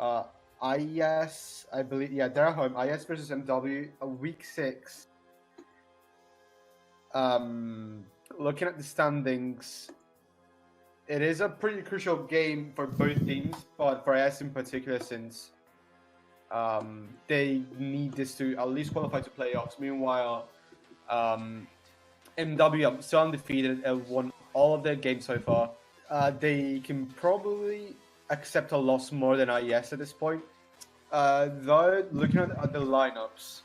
Uh, IS, I believe, yeah, they're at home. IS versus MW, week 6. Um, Looking at the standings, it is a pretty crucial game for both teams, but for IS in particular, since they need this to at least qualify to playoffs. Meanwhile, MW are still undefeated and won all of their games so far. They can probably accept a loss more than IES at this point. Though, looking at the lineups,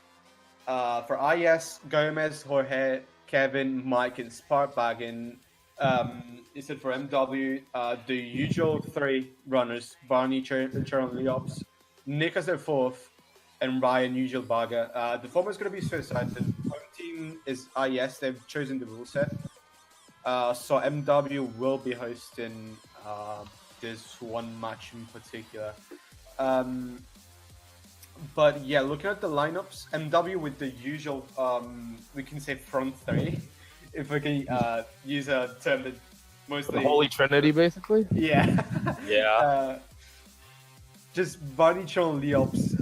for IES, Gomez, Jorge, Kevin, Mike, and Sparkbaggin. Instead for MW, the usual 3 runners, Barney, Charon, Leops, Nick as their 4th, and Ryan, usual bagger. The format is going to be suicide. The home team is IES. They've chosen the rule set. So MW will be hosting this one match in particular. But yeah, looking at the lineups, MW with the usual, we can say front 3, if we can use a term that mostly... The Holy Trinity, basically? Yeah. Yeah. Just Barney, Charon, Leops.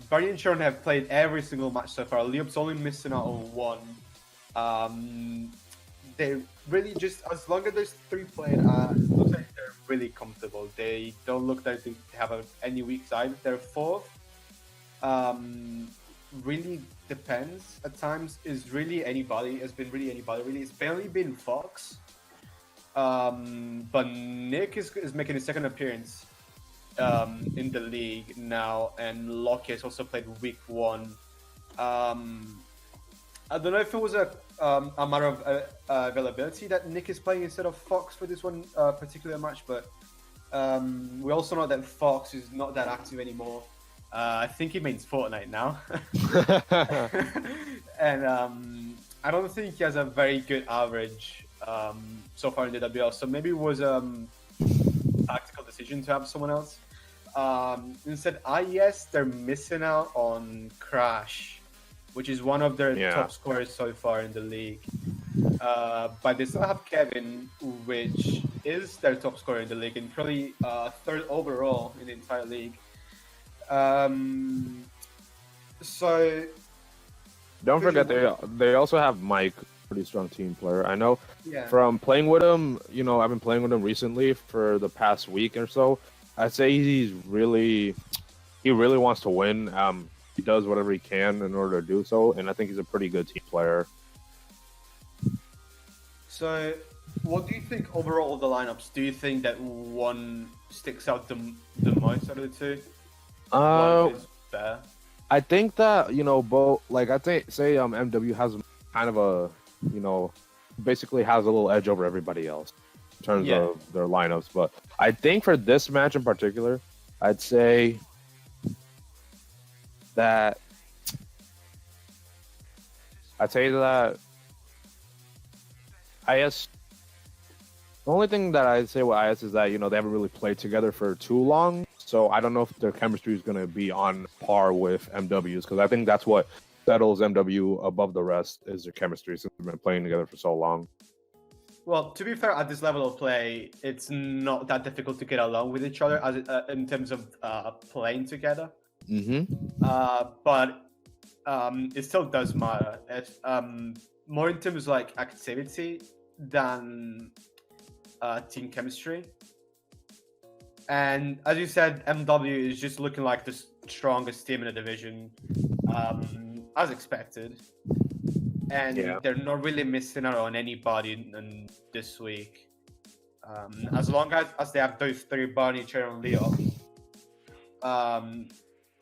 Barney and Charon have played every single match so far. Leops only missing out on 1. They really just, as long as there's 3 playing, it looks like they're really comfortable. They don't look like they have any weak side. They're 4th. Really depends at times. Is really anybody. Has been really anybody. Really, it's barely been Fox. But Nick is making his 2nd appearance in the league now, and Lockie has also played week 1. I don't know if it was a matter of availability that Nick is playing instead of Fox for this one particular match, but we also know that Fox is not that active anymore. I think he means Fortnite now. And I don't think he has a very good average so far in the WL, so maybe it was a tactical decision to have someone else. Instead, IES, they're missing out on Crash, which is one of their top scorers so far in the league. But they still have Kevin, which is their top scorer in the league and probably 3rd overall in the entire league. So don't forget they also have Mike, pretty strong team player. I know from playing with him, I've been playing with him recently for the past week or so. I'd say he really wants to win. He does whatever he can in order to do so, and I think he's a pretty good team player. So, what do you think overall of the lineups? Do you think that one sticks out the most out of the 2? One is better? I think that both. Like I think, say MW has kind of a basically has a little edge over everybody else in terms of their lineups. But I think for this match in particular, I'd say that IS. The only thing that I'd say with IS is that they haven't really played together for too long, so I don't know if their chemistry is going to be on par with MW's, because I think that's what settles MW above the rest is their chemistry, since they've been playing together for so long. Well, to be fair, at this level of play, it's not that difficult to get along with each other in terms of playing together. But it still does matter. It's more in terms of like activity than team chemistry. And as you said, MW is just looking like the strongest team in the division, as expected. And they're not really missing out on anybody in this week. As long as they have those 3, Barney, Charon, and Leo,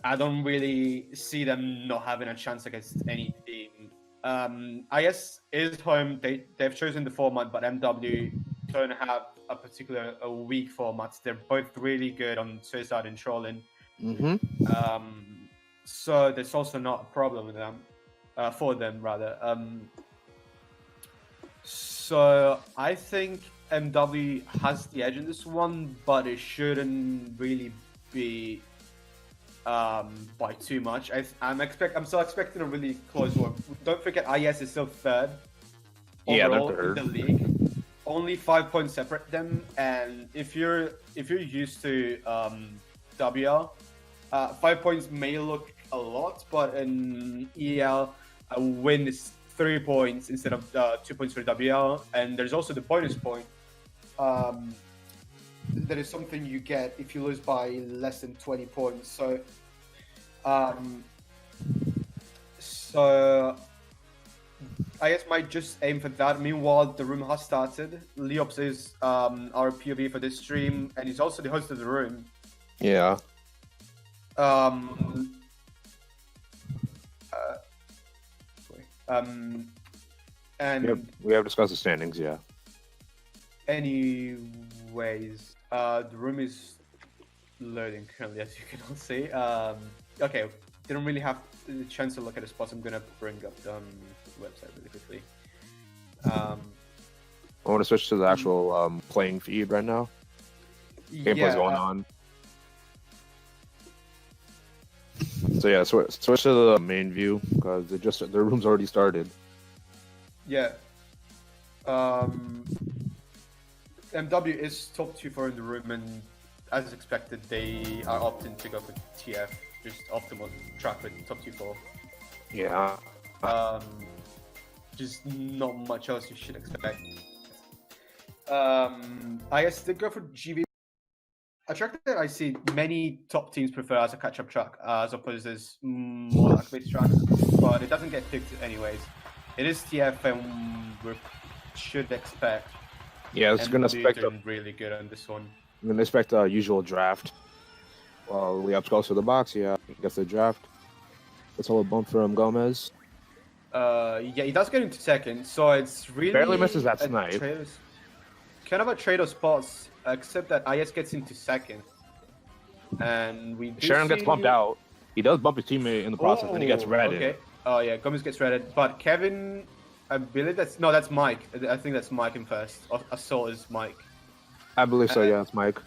I don't really see them not having a chance against any team. IS is home. They've chosen the format, but MW don't have a weak format. They're both really good on suicide and trolling. So there's also not a problem with them, for them rather. So I think MW has the edge in this one, but it shouldn't really be by too much. I'm still expecting a really close one. Don't forget, IS is still 3rd overall in the league. Only 5 points separate them, and if you're used to WL. 5 points may look a lot, but in EL, a win is 3 points instead of 2 points for WL. And there's also the bonus point. That is something you get if you lose by less than 20 points. So I guess might just aim for that. Meanwhile, the room has started. Leops is our POV for this stream, and he's also the host of the room. Yeah. And we have discussed the standings. Yeah. Anyways, the room is loading currently, as you can all see. Okay, didn't really have the chance to look at the spots. I'm gonna bring up the website really quickly. I want to switch to the actual playing feed right now. Gameplay's going on. So yeah, switch to the main view because their room's already started. Yeah. MW is top 2 for in the room, and as expected, they are opting to go for TF, just optimal track with top 2-4. Yeah. Just not much else you should expect. I guess they go for GV. A track that I see many top teams prefer as a catch-up track, as opposed to this more luck-based track, but it doesn't get picked anyways. It is TF, and we should expect. Yeah, it's gonna expect really good on this one. I'm gonna expect a usual draft. Well, Leops goes to the box. Yeah, he gets the draft. It's all a bump from Gomez. Yeah, he does get into second, so it's really barely misses that snipe. Kind of a trade of spots, except that IS gets into second, and Sharon gets bumped out. He does bump his teammate in the process, and he gets redded. Okay. Oh yeah, Gomez gets redded, but Kevin, I believe that's Mike. I think that's Mike in first. Assault is Mike. I believe so. Yeah, it's Mike.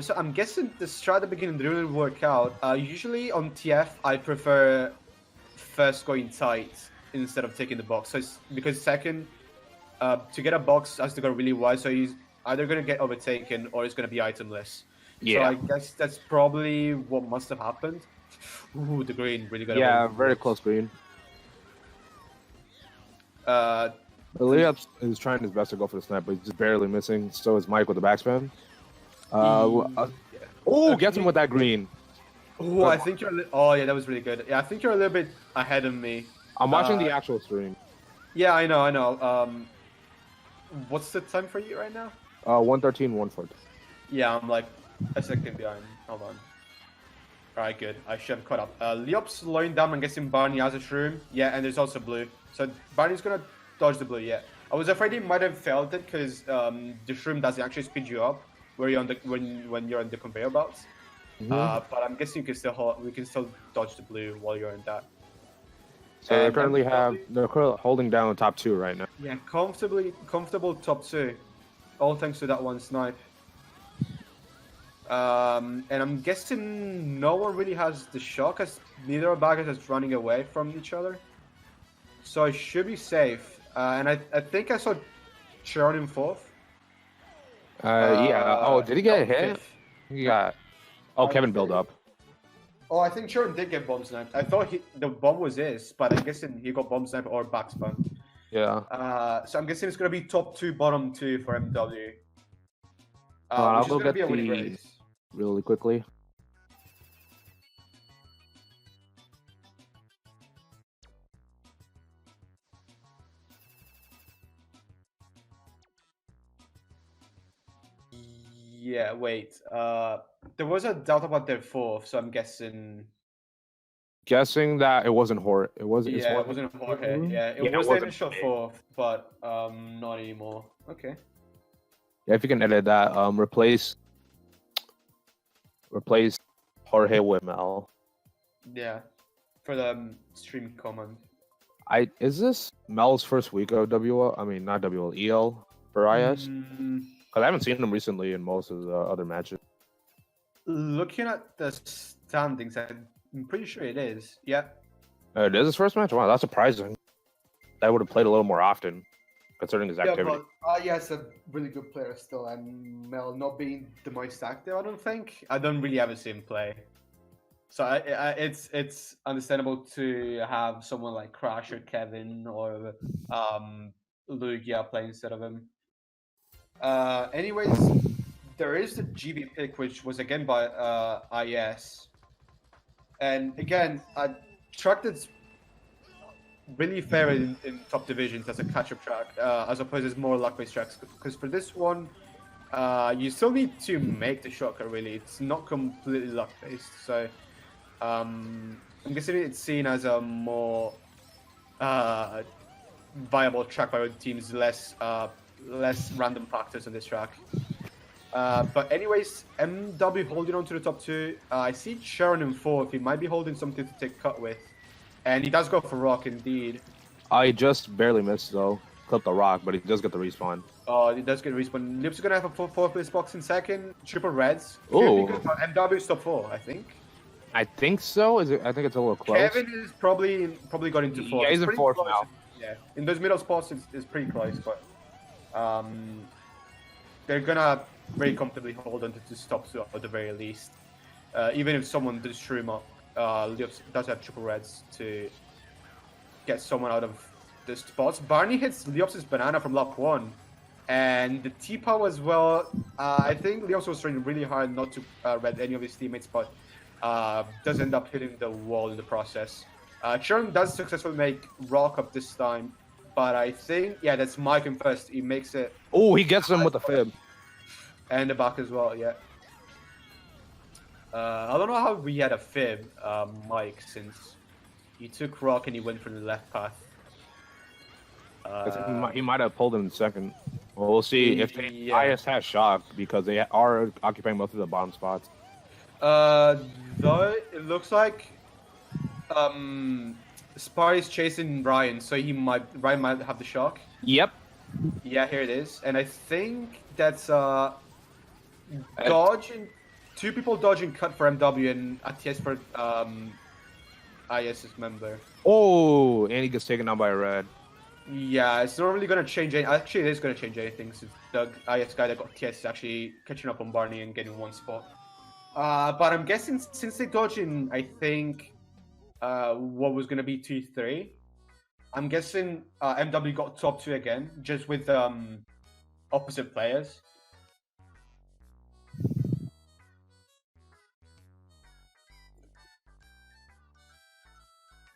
So I'm guessing the strat at the beginning didn't really work out. Usually on TF, I prefer first going tight instead of taking the box. So it's because second, to get a box has to go really wide. So he's either going to get overtaken or it's going to be itemless. Yeah. So I guess that's probably what must have happened. Ooh, the green really good. Yeah, very close green. Leops is trying his best to go for the snap, but he's just barely missing. So is Mike with the backspin. Gets him with that green. Oh, I think you're. Oh, yeah, that was really good. Yeah, I think you're a little bit ahead of me. I'm watching the actual stream. Yeah, I know. What's the time for you right now? 1:13, 1:14. Yeah, I'm like a second behind. Hold on. Alright, good. I should have caught up. Leops slowing down. I'm guessing Barney has a shroom. Yeah, and there's also blue. So Barney's gonna dodge the blue. Yeah, I was afraid he might have failed it because the shroom doesn't actually speed you up where you're on the when you're on the conveyor belts. But I'm guessing we can still dodge the blue while you're in that. So they currently they're holding down top 2 right now. Yeah, comfortable top 2, all thanks to that one snipe. And I'm guessing no one really has the shock as neither of baggers is running away from each other. So it should be safe. And I think I saw Sharon in 4th. Yeah. Oh, did he get a hit? He got. Oh, Kevin build up. Oh, I think Sharon did get bomb sniped. I thought the bomb was his, but I'm guessing he got bomb sniped or backspun. Yeah. So I'm guessing it's gonna be top 2, bottom 2 for MW. I'll go get the race really quickly. Yeah, wait. There was a doubt about their 4th, so I'm guessing that it wasn't Jorge. It wasn't. Yeah, it wasn't Jorge. Yeah, it was the initial 4th, but not anymore. Okay. Yeah, if you can edit that, replace Jorge with Mel. Yeah, for the stream command. Is this Mel's first week of WL? I mean, not WL, EL for IS? Because I haven't seen him recently in most of the other matches. Looking at the standings, I'm pretty sure it is. Yeah. It is his first match? Wow, that's surprising. I would have played a little more often. considering his activity. But yes, a really good player still, and Mel not being the most active, I don't think. I don't really ever see him play. So it's understandable to have someone like Crash or Kevin or Lugia play instead of him. Anyways, there is the GB pick, which was again by IS. And again, a track that's really fair in top divisions as a catch-up track, as opposed to more luck-based tracks. Because for this one, you still need to make the shotgun, really. It's not completely luck-based. So I'm guessing it's seen as a more viable track by teams, less random factors on this track. But anyways, MW holding on to the top 2. I see Sharon in 4th. He might be holding something to take cut with. And he does go for Rock, indeed. I just barely missed, though. Clipped the Rock, but he does get the respawn. Oh, he does get a respawn. Lips is going to have a 4th place box in 2nd. Triple Reds. Ooh. MW is top 4, I think. I think so. Is it? I think it's a little close. Kevin is probably got into 4th. Yeah, he's in 4th now. Yeah, in those middle spots, it's pretty close, but they're going to very comfortably hold on to this top 2 at the very least. Even if someone does shroom up, Leops does have triple reds to get someone out of the spots. Barney hits Leops' banana from lap 1, and the T-Pow as well. I think Leops was trying really hard not to red any of his teammates, but does end up hitting the wall in the process. Sharon does successfully make Rock up this time, but I think, yeah, that's Mike in first. He makes it. Oh, he gets him with the fib. And the back as well, yeah. I don't know how we had a fib, Mike, since he took Rock and he went from the left path. He might have pulled him in second. Well, we'll see if IS has shock because they are occupying most of the bottom spots. Though it looks like Spy is chasing Ryan, so Ryan might have the shock. Yep. Yeah, here it is, and I think that's dodging. 2 people dodging cut for MW and ATS for IS's member. Oh, and he gets taken out by a red. Yeah, it's not really going to change any. Actually, it is going to change anything since the IS guy that got TS is actually catching up on Barney and getting 1 spot. But I'm guessing since they dodged in, I think, what was going to be 2-3, I'm guessing MW got top 2 again, just with opposite players.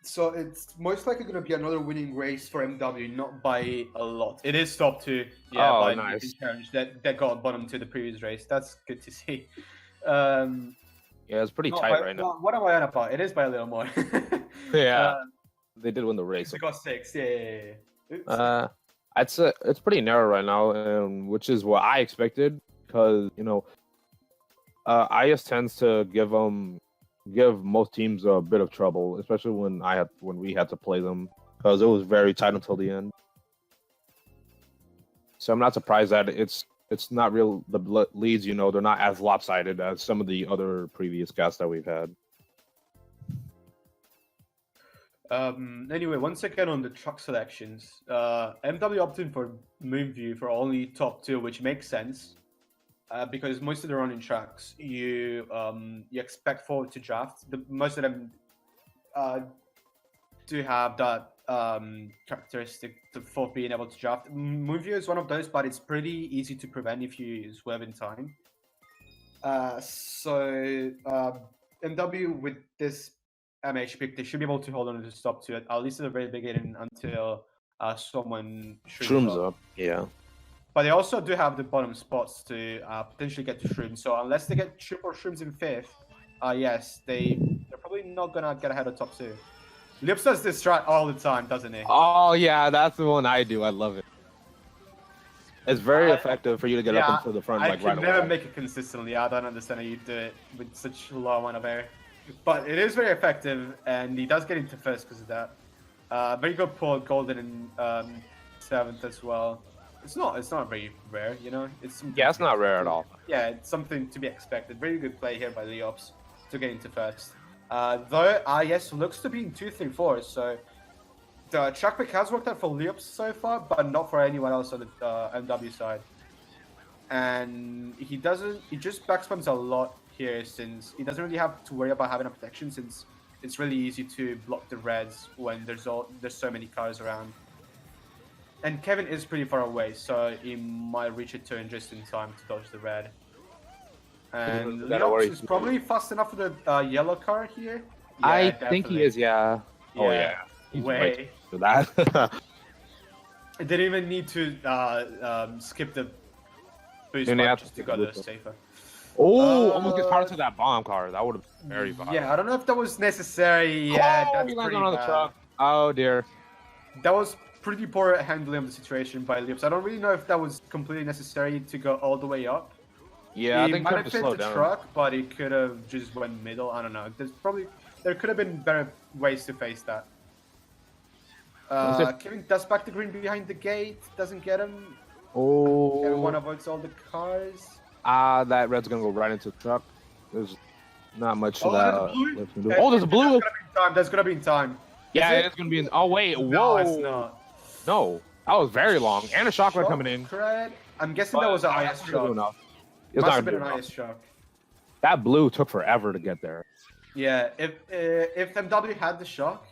So it's most likely going to be another winning race for MW, not by a lot. It is top 2. Yeah, oh, by nice. Challenge that got bottom to the previous race. That's good to see. Yeah, it's pretty tight right now. What am I on about? It is by a little more. Yeah, they did win the race. They got 6. Yeah. It's pretty narrow right now, which is what I expected because IS tends to give most teams a bit of trouble, especially when we had to play them because it was very tight until the end. So I'm not surprised that it's not real. The leads, they're not as lopsided as some of the other previous guests that we've had. Anyway, once again on the truck selections, MW opted for Moonview for only top 2, which makes sense. Because most of the running tracks, you expect forward to draft. Most of them do have that characteristic for being able to draft. Moonview is one of those, but it's pretty easy to prevent if you swerve in time. So MW with this MH pick, they should be able to hold on to stop to it, at least at the very beginning until someone shrooms up. Yeah. But they also do have the bottom spots to potentially get to shrooms. So unless they get triple shrooms in 5th, yes, they're probably not gonna get ahead of top 2. Lips does this strat all the time, doesn't he? Oh yeah, that's the one I do. I love it. It's very effective for you to get up into the front right away. I can never make it consistently. I don't understand how you do it with such a low amount of air. But it is very effective, and he does get into 1st because of that. Very good pull, golden in 7th as well. It's not very rare, It's not rare at all. Yeah, it's something to be expected. Very good play here by Leops to get into 1st. Though IS looks to be in 2-3-4, so the track pick has worked out for Leops so far, but not for anyone else on the MW side. And he just backspams a lot here since he doesn't really have to worry about having a protection since it's really easy to block the reds when there's so many cars around. And Kevin is pretty far away, so he might reach a turn just in time to dodge the red. And Leops is probably fast enough for the yellow car here. Yeah, I think he is, yeah. Oh, yeah. He's way. For that. I didn't even need to skip the boost just to go the safer. Oh, almost gets part of that bomb car. That would have been very bad. Yeah, I don't know if that was necessary. Yeah, that's pretty on the truck. Oh, dear. That was pretty poor handling of the situation by Lips. I don't really know if that was completely necessary to go all the way up. Yeah, I think might have hit the truck, but it could have just went middle. I don't know. There could have been better ways to face that. Kevin does back the green behind the gate. Doesn't get him. Oh. Everyone avoids all the cars. That red's gonna go right into the truck. There's not much to that. There's a blue. That's gonna be in time. Yeah, it's gonna be in. Oh wait, whoa! No, it's not. No, that was very long, and a shock coming in. I'm guessing that was an IS shock. Must have been an IS shock. That blue took forever to get there. Yeah, if MW had the shock,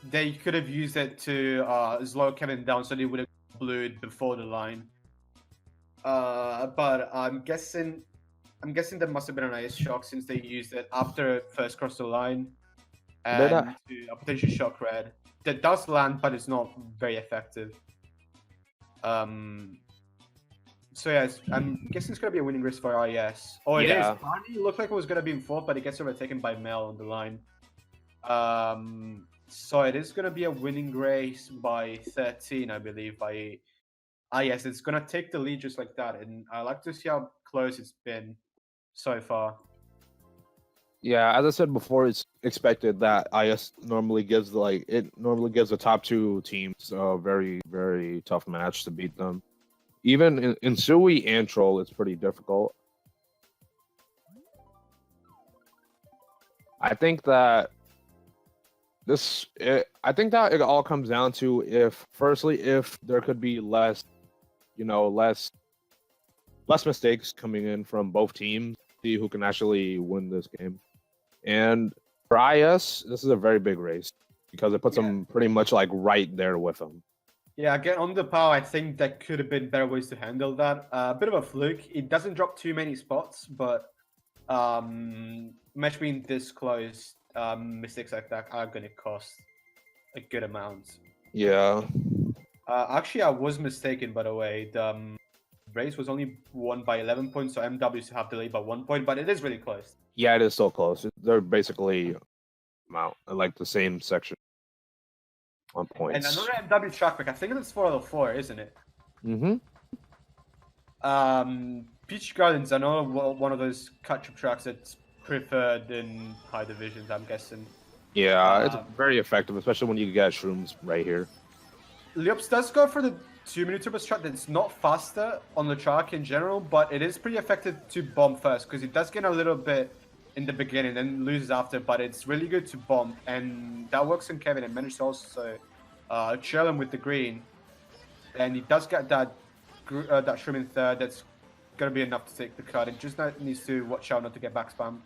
they could have used it to slow Kevin down, so they would have blued before the line. But I'm guessing that must have been an IS shock since they used it after first cross the line and to a potential shock red. That does land, but it's not very effective. So yeah, I'm guessing it's gonna be a winning race for IS. Oh, it is. Barney looked like it was gonna be in fourth, but it gets overtaken by Mel on the line. So it is gonna be a winning race by 13, I believe, by IS. It's gonna take the lead just like that, and I like to see how close it's been so far. Yeah, as I said before, it's expected that IS normally gives the top two teams a very, very tough match to beat them. Even in Sui and Troll, it's pretty difficult. I think that it all comes down to if there could be less mistakes coming in from both teams, see who can actually win this game. And for IS, this is a very big race because it puts them pretty much like right there with them. Yeah, again, on the power, I think there could have been better ways to handle that. A bit of a fluke. It doesn't drop too many spots, but match being this close, mistakes like that are going to cost a good amount. Yeah. Actually, I was mistaken, by the way. The race was only won by 11 points, so MW still have the lead by 1 point, but it is really close. Yeah, it is so close. They're basically out like the same section on points. And another MW track pick. I think it's 4 out of 4, isn't it? Mm-hmm. Peach Gardens, I know one of those catch-up tracks that's preferred in high divisions, I'm guessing. Yeah, it's very effective, especially when you get shrooms right here. Leops does go for the 2-minute turbo strat that's not faster on the track in general, but it is pretty effective to bomb first, because it does get a little bit in the beginning, then loses after, but it's really good to bomb, and that works on Kevin, and managed to also chill him with the green. And he does get that shroom in third, that's going to be enough to take the cut. It just needs to watch out not to get back spam,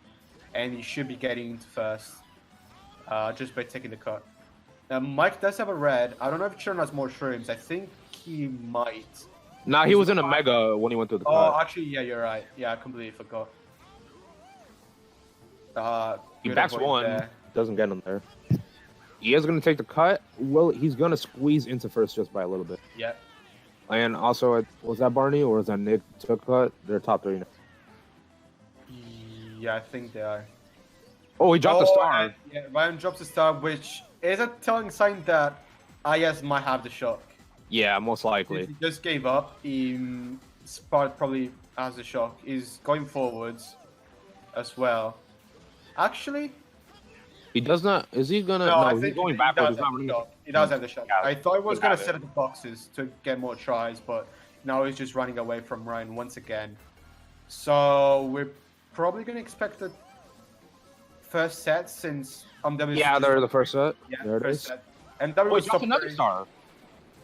and he should be getting into first just by taking the cut. Now, Mike does have a red. I don't know if Chiron has more shrooms. I think he might. Nah, he was in a mega when he went through the cut. Oh, actually, yeah, you're right. Yeah, I completely forgot. He backs one, doesn't get him there. He is going to take the cut. Well, he's going to squeeze into first just by a little bit. Yeah. And also, was that Barney or was that Nick took cut? They're top 3 now. Yeah, I think they are. Oh, he dropped the star. Yeah, Ryan drops the star, which is a telling sign that IS might have the shock. Yeah, most likely. He just gave up. Spart probably has the shock. He's going forwards as well. Actually, he does not. Is he gonna? No, he's going backwards. He does have the shock. I thought he was gonna set up the boxes to get more tries, but now he's just running away from Ryan once again. So we're probably gonna expect the first set since yeah, they're the first set. Yeah, there first set. MW was top another 3. star.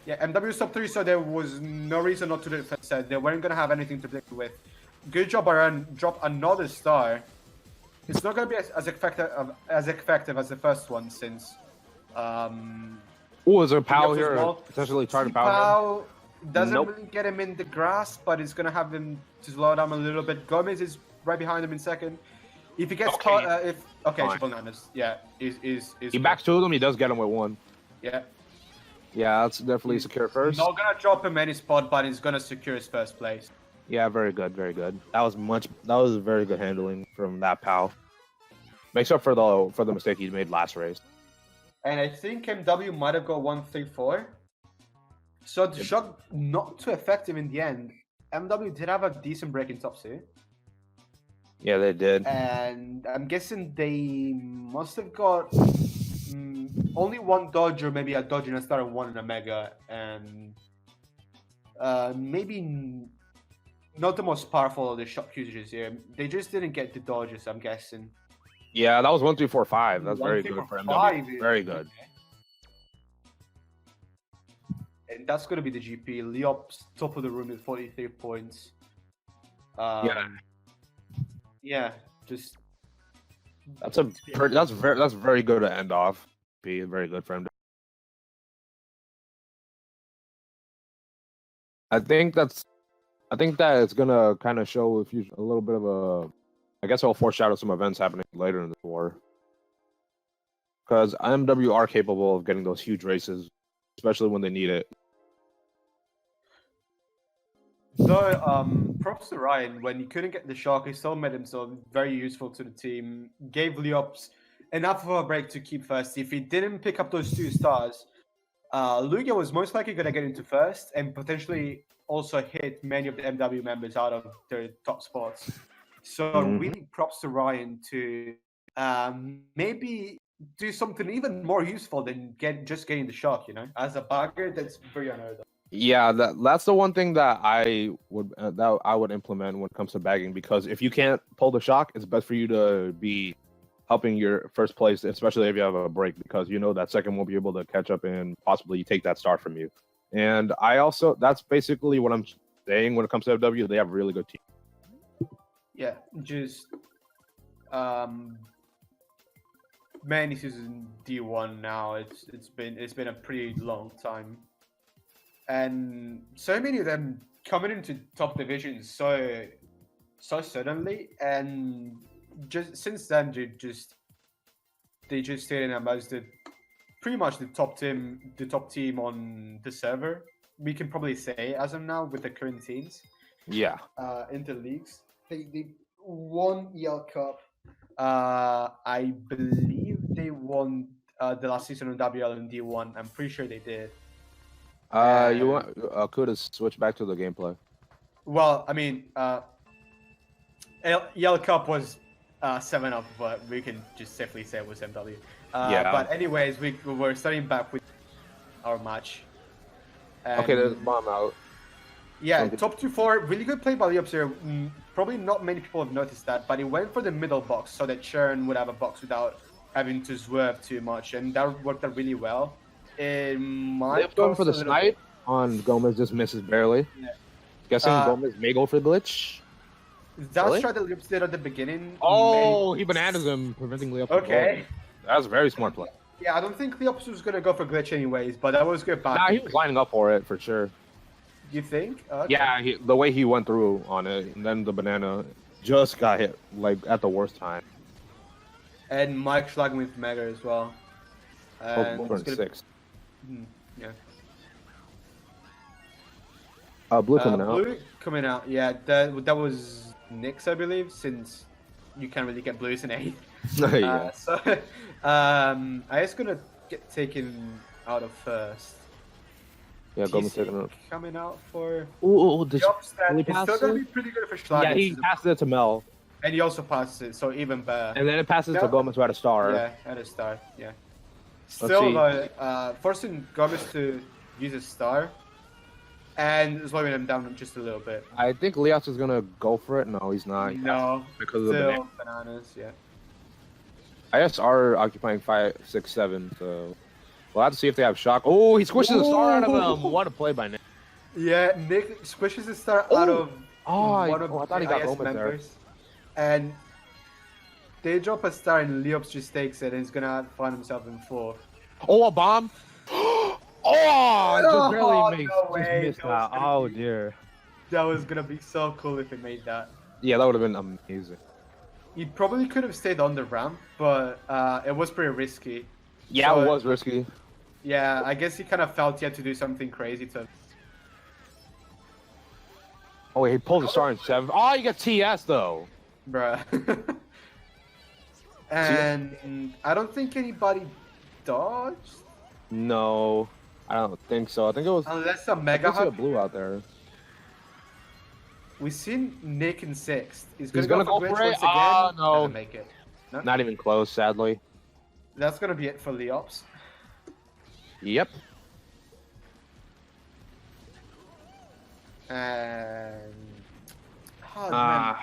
Yeah, MW was top 3, so there was no reason not to do it first set. They weren't going to have anything to play with. Good job, Baran. Drop another star. It's not going to be as effective as the first one since... Oh, is there a POW here? Potentially trying to POW him? Doesn't really get him in the grasp, but it's going to have him to slow down a little bit. Gomez is right behind him in second. If he gets caught... triple nanas. Yeah, he backs 2 of them, he does get him with 1. Yeah. Yeah, that's definitely secure first. Not going to drop him any spot, but he's going to secure his first place. Yeah, very good, very good. That was very good handling from that POW. Makes up for the mistake he made last race. And I think MW might have got 1-3-4. So the shot not too effective in the end. MW did have a decent break in top 2. Yeah, they did. And I'm guessing they must have got only 1 dodge, or maybe a dodge and a star and 1 in a mega, and maybe not the most powerful of the shot users here. They just didn't get the dodges, I'm guessing. Yeah, that was 1, 3, 4, 5. That's very good for MW. Very good. And that's going to be the GP. Leop's top of the room with 43 points. Yeah, just... That's very good to end off. Be very good for him. I think that it's gonna kind of show a little bit of a. I guess it'll foreshadow some events happening later in the war. Because MW are capable of getting those huge races, especially when they need it. So, props to Ryan. When he couldn't get the shock, he still made himself very useful to the team. Gave Leops enough of a break to keep first. If he didn't pick up those 2 stars, Lugia was most likely going to get into first and potentially also hit many of the MW members out of their top spots. So really props to Ryan to maybe do something even more useful than just getting the shock, you know? As a bagger, that's very unheard of. Yeah, that's the one thing that I would implement when it comes to bagging, because if you can't pull the shock, it's best for you to be helping your first place, especially if you have a break, because you know that second won't be able to catch up and possibly take that star from you. And that's basically what I'm saying when it comes to FW. They have a really good team. Yeah, just many seasons D1 now. It's been a pretty long time. And so many of them coming into top divisions so suddenly, and just since then they just stayed in them as pretty much the top team on the server. We can probably say as of now with the current teams. Yeah. Into leagues, they won EL Cup. I believe they won the last season of WL and D1. I'm pretty sure they did. You want Kuda switch back to the gameplay? Well, I mean, EL Cup was 7-up, but we can just safely say it was MW. Yeah. But anyways, we're starting back with our match. And okay, there's bomb out. Yeah, top 2-4, really good play by Leops here. Probably not many people have noticed that, but he went for the middle box so that Churn would have a box without having to swerve too much, and that worked out really well. Going for the snipe on Gomez, just misses barely. Yeah. Guessing Gomez may go for the glitch. That's try that Leops did at the beginning. Oh, he bananas him, preventing Leops. Okay. That's a very smart play. Yeah, I don't think Leops was going to go for glitch anyways, but that was good. Nah, he was lining up for it for sure. You think? Okay. Yeah, the way he went through on it, and then the banana just got hit like at the worst time. And Mike Schlagen with Mega as well. And 6. Yeah. Blue coming out. Blue coming out. Yeah, that was Nyx, I believe, since you can't really get blues in 8. Yeah. So, I was gonna get taken out of first. Yeah, Gomez taking it. Coming out for. This it's still gonna be pretty good for Schlagen. Yeah, he passes it to Mel. And he also passes it, so even better. And then it passes to Gomez who had a star. Yeah, at a star. Yeah. Still, forcing Gomez to use a star and slowing him down just a little bit. I think Leos is gonna go for it. No, he's not. No, because of the bananas. Yeah. IS are occupying 5, 6, 7. So We'll have to see if they have shock. Oh, he squishes the star out of him. What a play by Nick. Yeah, Nick squishes the star out of one of I thought he got IS members. There. And they drop a star and Leops just takes it and he's gonna find himself in 4th. Oh, a bomb! Oh, just barely missed that. Oh, dear. That was gonna be so cool if he made that. Yeah, that would have been amazing. He probably could have stayed on the ramp, but it was pretty risky. Yeah, so, it was risky. Yeah, I guess he kind of felt he had to do something crazy to... Oh, he pulled the star in 7. Oh, you got TS, though. Bruh. And I don't think anybody dodged? No, I don't think so. I think it was... Unless a Mega Hug blue out there. We've seen Nick in 6th. He's gonna go for it once again. Oh, no. Doesn't make it. No? Not even close, sadly. That's gonna be it for Leops. Yep. And... I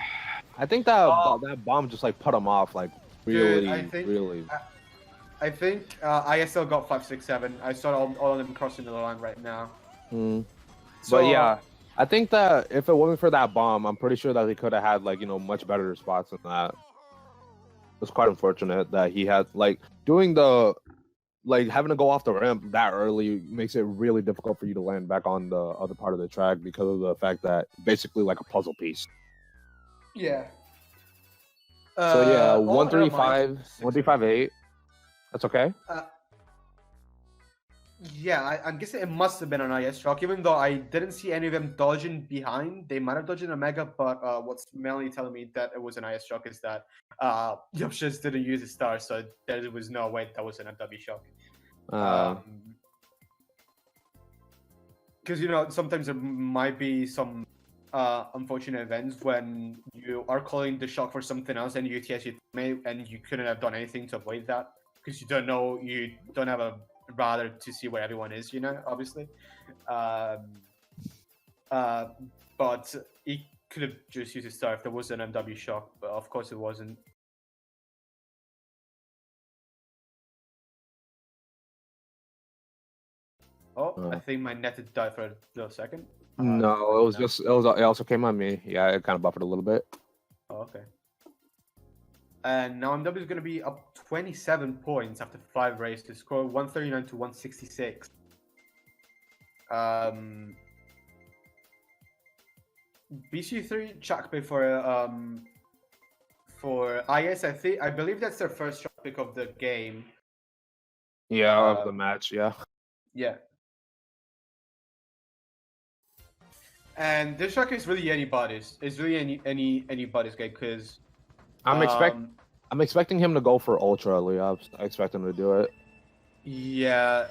think that bomb just like put him off, like really, really. I think ISL got 5, 6, 7. I saw all of them crossing the line right now. So, but yeah, I think that if it wasn't for that bomb, I'm pretty sure that he could have had like much better spots than that. It's quite unfortunate that he had like doing the having to go off the ramp that early makes it really difficult for you to land back on the other part of the track because of the fact that basically like a puzzle piece. Yeah. So yeah, 135.8. That's okay. Yeah, I'm guessing it must have been an IS shock, even though I didn't see any of them dodging behind. They might have dodged in a Mega, but what's mainly telling me that it was an IS shock is that Yup just didn't use a star, so there was no way that was an MW shock. Because, sometimes there might be some unfortunate events when you are calling the shock for something else and you UTS your teammate and you couldn't have done anything to avoid that because you don't have a radar to see where everyone is, obviously. But he could have just used his star if there was an MW shock, but of course it wasn't. Oh, I think my net had died for a little second. No, it was it also came on me. Yeah, it kind of buffered a little bit. Oh, okay. And now MW is going to be up 27 points after 5 races, score 139 to 166. BC3 Chuck pick for IS. I believe that's their first shot pick of the game. Yeah, of the match. Yeah. Yeah. And this track is really anybody's. It's really anybody's game because I'm expecting him to go for Ultra, Leo. I expect him to do it. Yeah,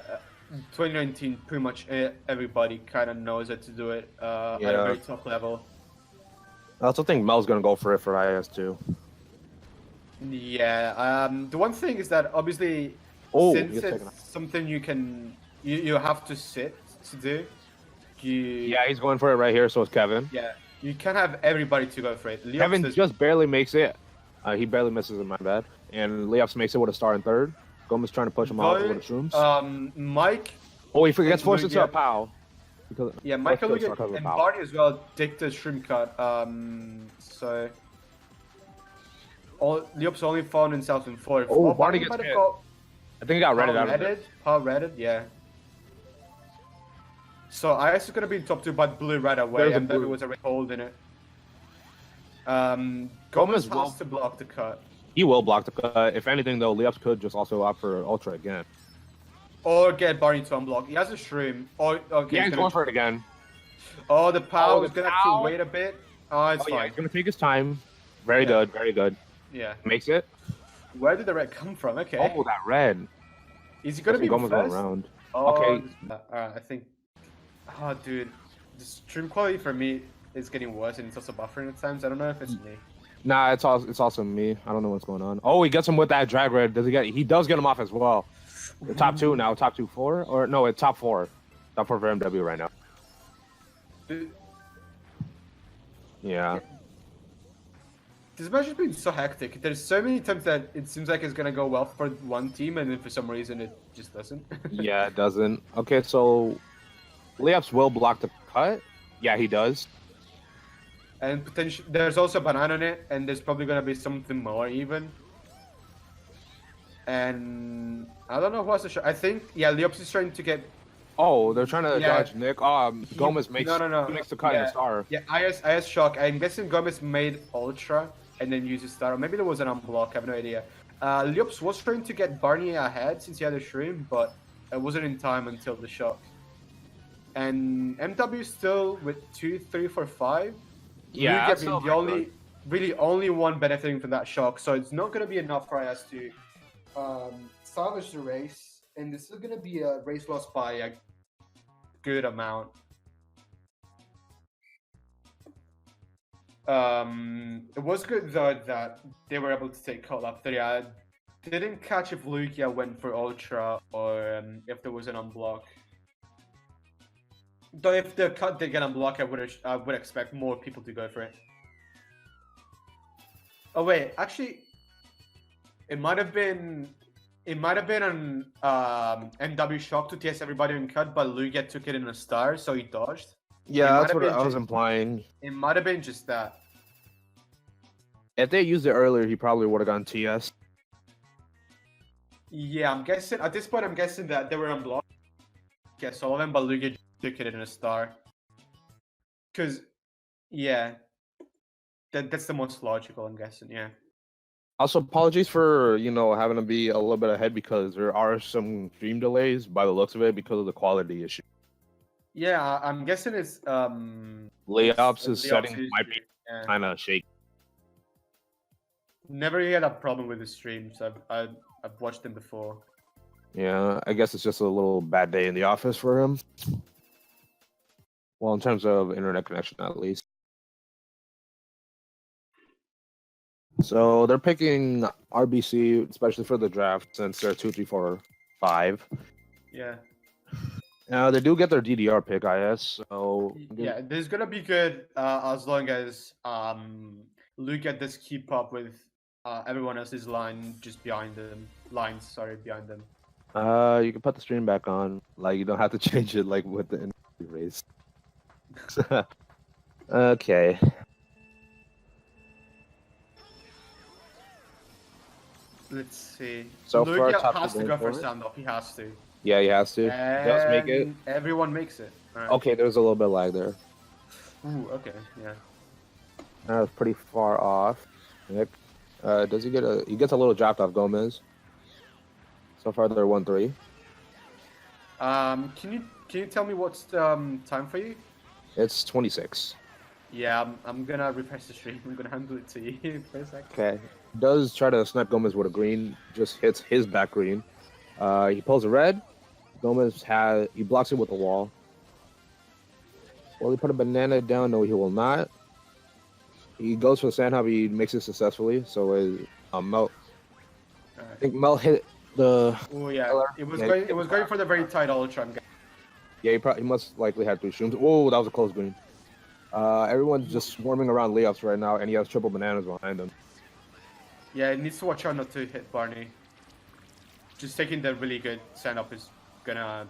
2019, pretty much everybody kind of knows how to do it at a very top level. I also think Mel's gonna go for it for IS too. Yeah. The one thing is that obviously, since it's something you have to sit to do. Yeah, he's going for it right here, so is Kevin. Yeah, you can't have everybody to go for it. Leops Kevin just barely makes it. He barely misses it, my bad. And Leops makes it with a star in 3rd. Gomez trying to push him out with the shrooms. Mike... Oh, he gets forced into a POW. Yeah, Michael and Barney as well take the shroom cut. So... Leops only found himself in 4th. Oh, Barney gets hit. I think he got redded out of it. Power redded, yeah. So IS is going to be in top 2, but blue right away, and then it was already holding it. Gomez has to block the cut. He will block the cut. If anything, though, Leops could just also opt for Ultra again. Or get Barney to unblock. He has a shroom. Okay, yeah, he's going for it again. Oh, the POW is going to have to wait a bit. Oh, it's fine. Yeah, he's going to take his time. Very good, very good. Yeah. Makes it. Where did the red come from? Okay. Oh, that red. Is he going to be Gomez first? Around. Oh, okay. I think... Oh, dude. The stream quality for me is getting worse, and it's also buffering at times. I don't know if it's me. Nah, it's also me. I don't know what's going on. Oh, he gets him with that drag red. He does get him off as well. The top 2 now. Top 2, 4? Or no, it's top 4. Top 4 for MW right now. Yeah. This match has been so hectic. There's so many times that it seems like it's gonna go well for one team, and then for some reason it just doesn't. Yeah, it doesn't. Okay, so Layups will block the cut. Yeah, he does. And potentially, there's also a banana on it, and there's probably gonna be something more even. And I don't know what's the shot. I think Leops is trying to get. Oh, they're trying to dodge Nick. Gomez makes no. He makes the cut in the star. Yeah, IS shock. I'm guessing Gomez made Ultra and then uses star. Or maybe there was an unblock. I have no idea. Leops was trying to get Barney ahead since he had a shroom, but it wasn't in time until the shock. And MW still with 2, 3, 4, 5. Yeah, that's the only one benefiting from that shock. So it's not going to be enough for IS to salvage the race, and this is going to be a race lost by a good amount. It was good though that they were able to take call up 3. I didn't catch if Lugia went for Ultra or if there was an unblock. Though if the cut did get unblocked, I would expect more people to go for it. Oh wait, actually, it might have been an MW shock to TS everybody in cut, but Lugia took it in a star, so he dodged. Yeah, that's what I was implying. It might have been just that. If they used it earlier, he probably would have gone TS. Yeah, I'm guessing at this point. I'm guessing that they were unblocked. Yes, all of them, but Lugia took it in a star. Cause, yeah, that's the most logical. I'm guessing. Yeah. Also, apologies for having to be a little bit ahead because there are some stream delays by the looks of it because of the quality issue. Yeah, I'm guessing it's Layups' settings might be kind of shaky. Never had a problem with the streams. I've watched them before. Yeah, I guess it's just a little bad day in the office for him. Well, in terms of internet connection, at least. So they're picking RBC, especially for the draft, since they're 2, 3, 4, 5. Yeah. They do get their DDR pick, IS. So yeah, this is gonna be good as long as Lugia does keep up with everyone else's line just behind them. Behind them. You can put the stream back on. Like you don't have to change it like with the race. Okay. Let's see. So Lugia has to go for standoff. He has to. Yeah, he has to. He does make it. Everyone makes it. Right. Okay, there's a little bit of lag there. Ooh, okay, yeah. That was pretty far off. Nick, does he get he gets a little dropped off Gomez. So far they're 1-3. Can you tell me what's the time for you? It's 26. Yeah, I'm gonna refresh the stream. I'm gonna handle it to you for a second. Okay. Does try to snipe Gomez with a green, just hits his back green. He pulls a red. Gomez he blocks it with a wall. Will he put a banana down? No, he will not. He goes for the sand hop. He makes it successfully. So Melt. Right. I think Melt hit the. Oh yeah, it was going for the very tight ultra. Yeah, he must likely have 3 shrooms. Oh, that was a close green. Everyone's just swarming around layups right now, and he has triple bananas behind him. Yeah, it needs to watch out not to hit Barney. Just taking the really good sand up is gonna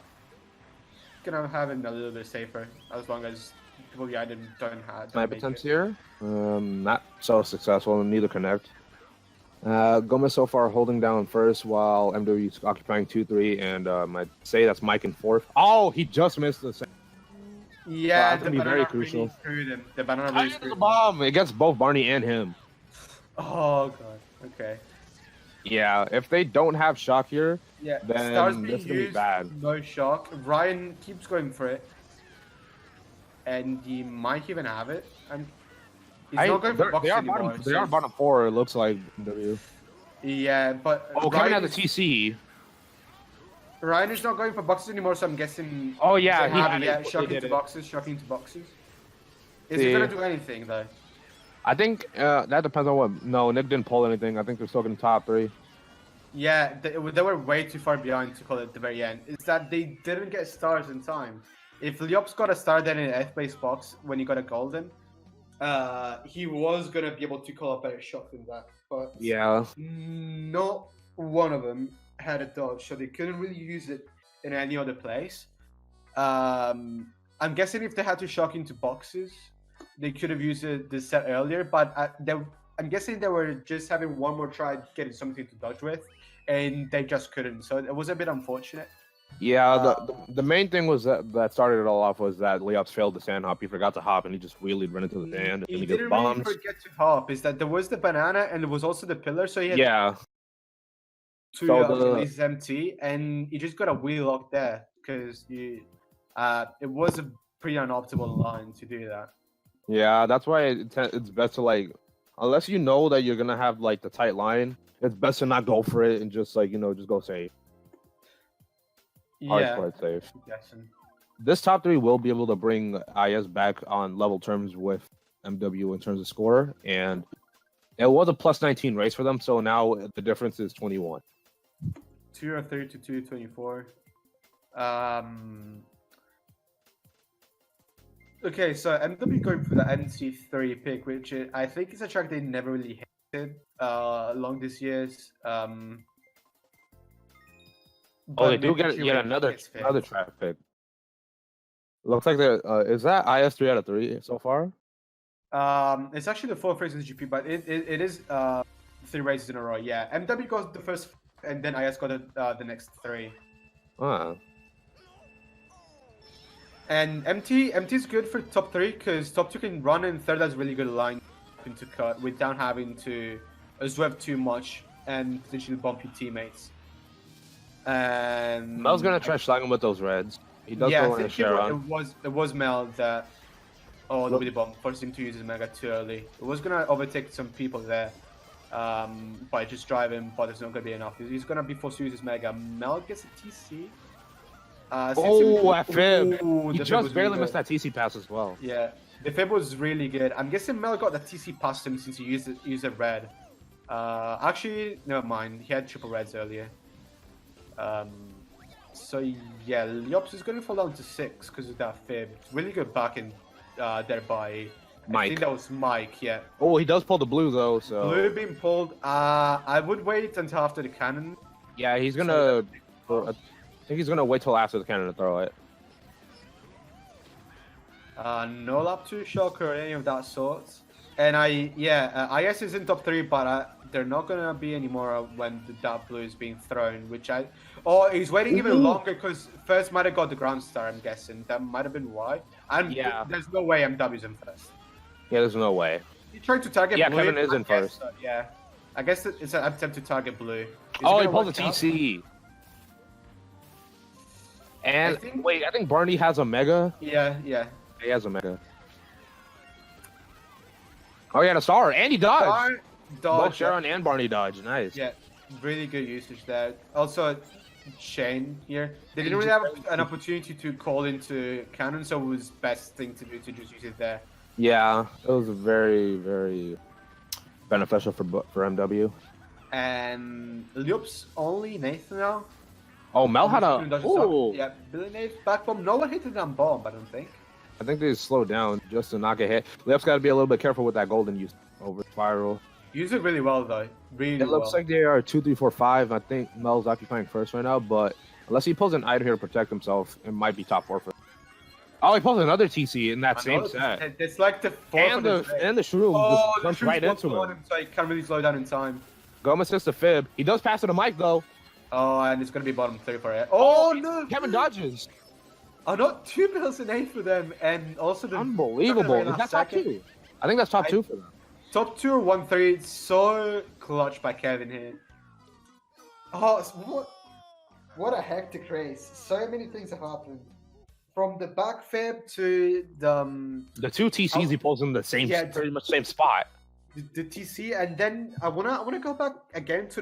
have him a little bit safer as long as people behind him don't have. Snipe attempts here, not so successful, and neither connect. Gomez so far holding down first while MW is occupying 2-3, and I'd say that's Mike in fourth. Oh, he just missed the sand. Yeah, that's gonna be very crucial. Really the banana really screwed the bomb. It gets both Barney and him. Oh god. Okay. Yeah, if they don't have shock here, then Stars this is gonna be bad. No shock. Ryan keeps going for it, and he might even have it. And he's not going for box anymore. They are bottom 4. It looks like W. Yeah, but coming out of the TC. Ryan is not going for boxes anymore, so I'm guessing. Oh yeah, shocking into boxes. Is he gonna do anything though? I think that depends on what. No, Nick didn't pull anything. I think they're still in the top 3. Yeah, they were way too far behind to call it at the very end. It's that they didn't get stars in time. If Leops got a star then in an F-base box when he got a golden, he was gonna be able to call a better shot than that, but Yeah. not one of them had a dodge, so they couldn't really use it in any other place. I'm guessing if they had to shock into boxes, they could have used the set earlier, but I'm guessing they were just having one more try getting something to dodge with, and they just couldn't. So it was a bit unfortunate. Yeah, the main thing was that started it all off was that Leops failed the sand hop. He forgot to hop and he just wheelied right into the sand and He he didn't gets bombed. really forget to hop. Is that there was the banana and there was also the pillar, so he had to release MT, and he just got a wheel lock there because it was a pretty unoptimal line to do that. Yeah, that's why it's best to like, unless you know that you're gonna have like the tight line, it's best to not go for it and just like just go safe. Yeah, play it safe. This top 3 will be able to bring IS back on level terms with MW in terms of score, and it was a plus 19 race for them, so now the difference is 21. 203 to 224. Okay, so MW going for the NC3 pick, which I think is a track they never really hated along these years. They do get yet another track pick. Looks like is that IS 3 out of 3 so far? It's actually the 4th race in the GP, but it is 3 races in a row. Yeah, MW got the first, and then IS got the next 3. And MT is good for top 3 because top 2 can run, and third has really good line into cut without having to swerve too much and potentially bump your teammates. And Mel's gonna try slugging with those reds. He does go in a share on. It was Mel that the really bomb forced him to use his mega too early. It was gonna overtake some people there by just driving, but it's not gonna be enough. He's gonna be forced to use his mega. Mel gets a TC. That fib! He just barely missed that TC pass as well. Yeah, the fib was really good. I'm guessing Mel got the TC past him since he used a red. Actually, never mind. He had triple reds earlier. So yeah, Leops is going to fall down to 6 because of that fib. Really good backing there by Mike. I think that was Mike, yeah. Oh, he does pull the blue though, so... Blue being pulled. I would wait until after the cannon. Yeah, he's going to... I think he's going to wait till after the cannon to throw it. No lap 2 shock or any of that sort. And IS is in top 3, but they're not gonna be anymore when the dark blue is being thrown. He's waiting even longer because first might have got the ground star. I'm guessing that might have been why. And there's no way MW's in first. Yeah, there's no way. He tried to target blue. Kevin is in first. Yeah, I guess it's an attempt to target blue. He pulled the TC. And I think Barney has a mega. Yeah. He has a mega. Oh, yeah, the star, and he dodged. Both Sharon and Barney dodged. Nice. Yeah, really good usage there. Also, Shane here. They didn't really have an opportunity to call into cannon, so it was best thing to do to just use it there. Yeah, it was very, very beneficial for MW. And Leops only Nathan now. Oh, Mel had a... Yeah, Billy Nath back bomb. No one hit it on bomb, I don't think. I think they slowed down just to not get hit. Leops got to be a little bit careful with that golden use over spiral. Use it really well, though. Really well. It looks like they are 2, 3, 4, 5. I think Mel's occupying first right now, but unless he pulls an item here to protect himself, it might be top 4 for him. Oh, he pulls another TC in that same set. It's like the 4th and the shroom just runs right into him. So he can't really slow down in time. Gomez assists the fib. He does pass to the mic, though. Oh, and it's going to be bottom 3 for it. Oh, no! Kevin dodges. Oh, not 2 bills in 8 for them, and also the... Unbelievable. Is that top 2? I think that's top 2 for them. Top 2 or 1-3. So clutch by Kevin here. Oh, what a hectic race. So many things have happened. From the back fib to the 2 TCs he pulls in the same, pretty much same spot. The TC, and then I wanna go back again to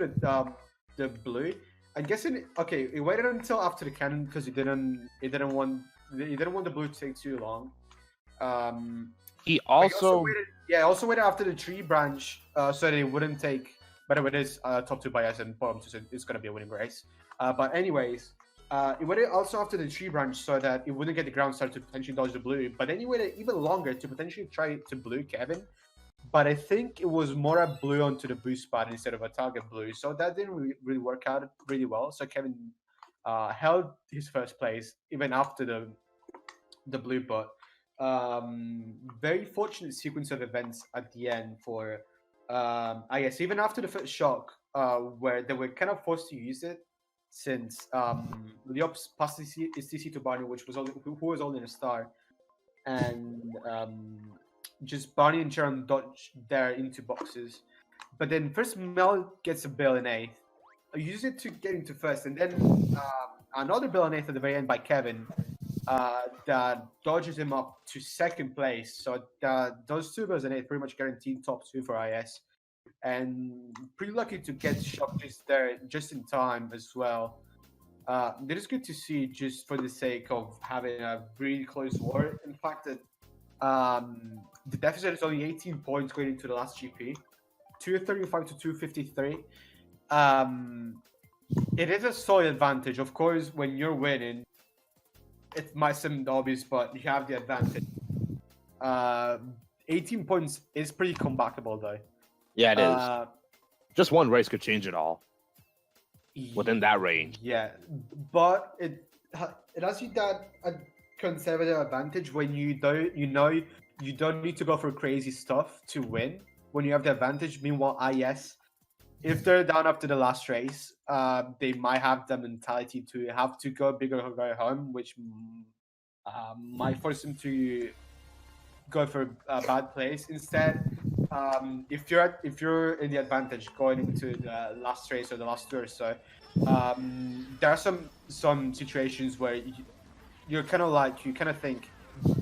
the blue. I'm guessing. Okay, he waited until after the cannon because he didn't want the blue to take too long. He also waited after the tree branch so that it wouldn't take. But it is top 2 by us and bottom 2, so it's gonna be a winning race. But anyways, It waited also after the tree branch so that it wouldn't get the ground start to potentially dodge the blue. But then he waited even longer to potentially try to blue Kevin. But I think it was more a blue onto the blue spot instead of a target blue. So that didn't really work out really well. So Kevin held his first place even after the blue bot. Very fortunate sequence of events at the end for I guess even after the first shock, where they were kind of forced to use it since Leops passed his TC to Barney, who was only in a star, and just Barney and Sharon dodge there into boxes. But then first Mel gets a bill in eighth, uses it to get into first, and then another bill in eighth at the very end by Kevin that dodges him up to second place. So those two bills in eighth pretty much guaranteed top two for IS. And pretty lucky to get shot just there, just in time as well. It is good to see, just for the sake of having a really close war. In fact, that the deficit is only 18 points going into the last GP, 235 to 253. It is a solid advantage. Of course, when you're winning, it might seem obvious, but you have the advantage. 18 points is pretty combattable, though. Yeah, it is. Just one race could change it all within that range. Yeah, but it has you that a conservative advantage when you don't need to go for crazy stuff to win when you have the advantage. Meanwhile, IS, if they're down after the last race, they might have the mentality to have to go big or go home, which might force them to go for a bad place instead. If you're in the advantage going into the last race or the last tour or so, there are some situations where you kind of think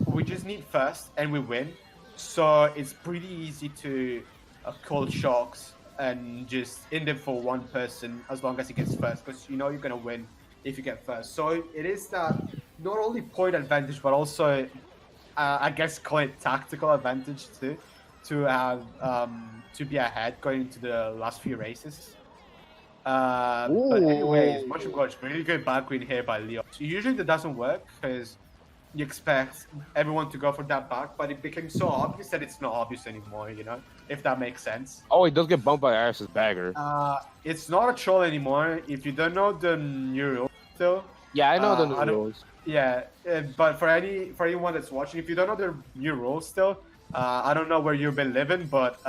we just need first and we win, so it's pretty easy to call shocks and just end it for one person as long as he gets first, because you know you're gonna win if you get first. So it is that not only point advantage but also I guess call it tactical advantage too, to have to be ahead going into the last few races. But anyways, much really good back win here by Leo. So usually that doesn't work because you expect everyone to go for that back, but it became so obvious that it's not obvious anymore, you know, if that makes sense. Oh, he does get bumped by Iris's bagger. It's not a troll anymore. If you don't know the new rules still. Yeah, I know the new rules. Yeah, but for anyone that's watching, if you don't know the new rules still, I don't know where you've been living, but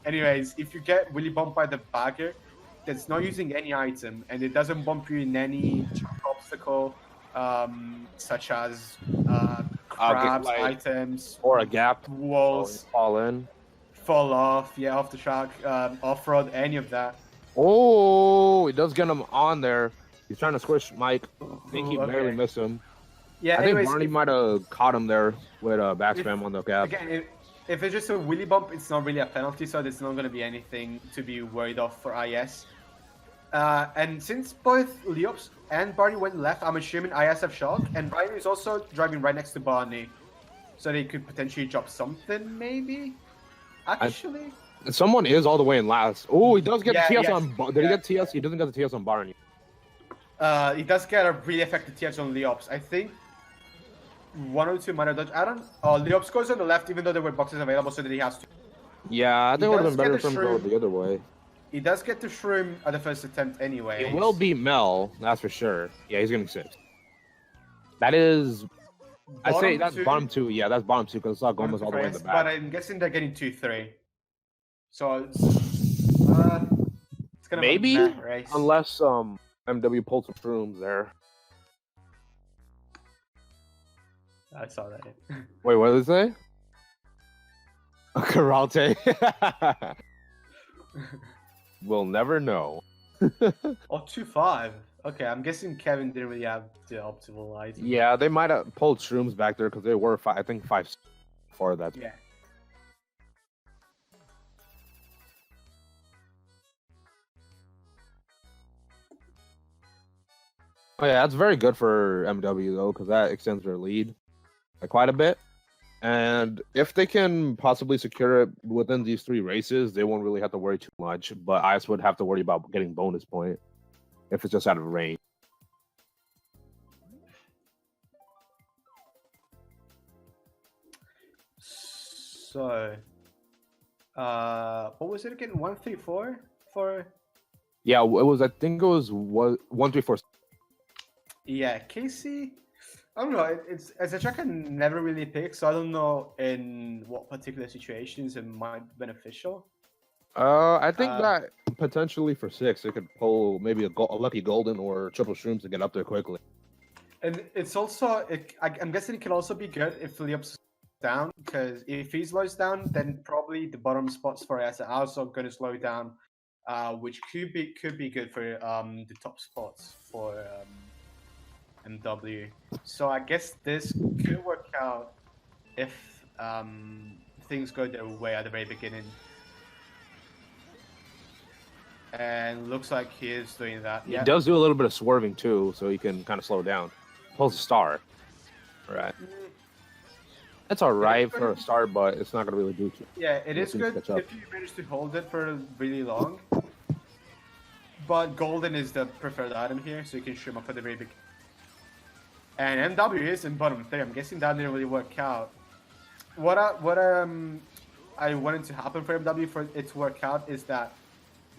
anyways, if you get really bumped by the bagger that's not using any item and it doesn't bump you in any obstacle, such as crabs, items, or a gap, walls, fall off, off the track, off-road, any of that. Oh, it does get him on there. He's trying to squish Mike. I think he barely missed him. Yeah, I think Barney might have caught him there with a back spam on the gap. Again, if it's just a wheelie bump, it's not really a penalty, so there's not going to be anything to be worried of for IS. And since both Leops and Barney went left, I'm assuming IS have shock, and Ryan is also driving right next to Barney, so they could potentially drop something, maybe? Actually? Someone is all the way in last. Oh, he does get the TS on... Did he get TS? He doesn't get the TS on Barney. He does get a really effective TS on Leops. I think 1 or 2 might have dodged. Leops goes on the left, even though there were boxes available, so that he has to. Yeah, I think it would have been better for him to go the other way. He does get the shroom at the first attempt anyway. He will beat Mel, that's for sure. Yeah, he's getting 6. That is... I say that's bottom 2. Yeah, that's bottom 2 because it's not Gomez all the way in the back. But I'm guessing they're getting 2-3. So it's gonna maybe, be a race. Unless MW pulled some shrooms there. I saw that. Wait, what did it say? A karate. We'll never know. Oh, 2-5. Okay, I'm guessing Kevin didn't really have the optimal item. Yeah, they might have pulled shrooms back there because they were, I think, 5 for that. Yeah. Oh yeah, that's very good for MW though, because that extends their lead quite a bit. And if they can possibly secure it within these 3 races, they won't really have to worry too much. But IS would have to worry about getting bonus point if it's just out of range. So, what was it again? 134 for. Yeah, it was. I think it was 134. Yeah, Casey. I don't know. It's a track I never really pick, so I don't know in what particular situations it might be beneficial. I think that potentially for 6, it could pull maybe a lucky golden or triple shrooms to get up there quickly. And it's also, I'm guessing it can also be good if Leop's down, because if he slows down, then probably the bottom spots for us are also going to slow down, which could be good for the top spots for MW. So I guess this could work out if things go their way at the very beginning. And looks like he is doing that. He does do a little bit of swerving too, so he can kind of slow down. Pulls a star. Right. That's all right for a start, but it's not going to really do too. Yeah, it is good if you manage to hold it for really long. But golden is the preferred item here, so you can shoot him up at the very beginning. And MW is in bottom 3. I'm guessing that didn't really work out. What I wanted to happen for MW for it to work out is that